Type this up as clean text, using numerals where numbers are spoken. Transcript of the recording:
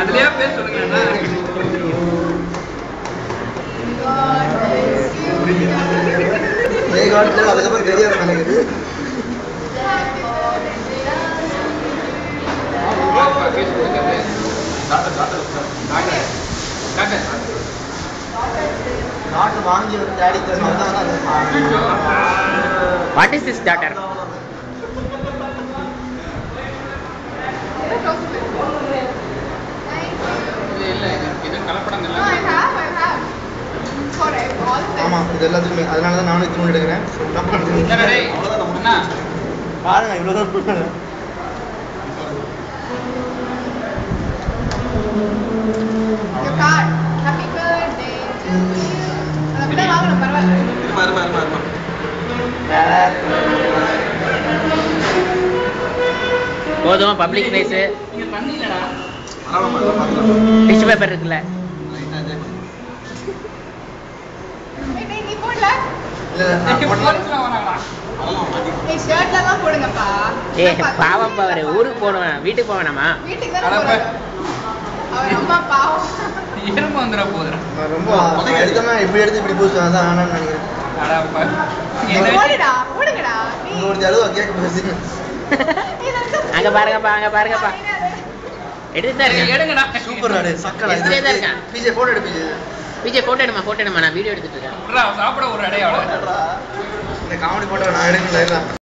அதுலயே பேர் சொல்லுங்க. அதுக்கப்புறம் தெரியாது நினைக்குது. வாங்கி ஒரு daddy What is this daughter? ஆமா இது எல்லாத்துக்குமே அதனாலதான் நானும் இது எடுக்கிறேன். பாருங்க இவ்வளவுதான். போதுமா பப்ளிக் பிளேஸ் டிஷ்யூ பேப்பர் இருக்குல்ல ஏ பாவம் பாரு ஊருக்கு போடுவேன் வீட்டுக்கு போவேனாமா எறும்பு வந்துட போகுது ரொம்ப எடுத்தோம்னா இப்படி எடுத்து இப்படி போச்சு அதான் ஆனான்னு நினைக்கிறேன். அங்க பாருங்கப்பா அங்க பாருங்கப்பா எடுத்துதான் இருக்கேன். சூப்பர் நாடு சக்கடா தான் இருக்கேன். பிஜே போட்டோ எடு. பிஜே போட்டோ எடுமா நான் வீடியோ எடுத்துட்டு இருக்கேன். சாப்பிட ஒரு அடையாளம் இந்த காமெடி போட்டோ நான் எடுக்கல.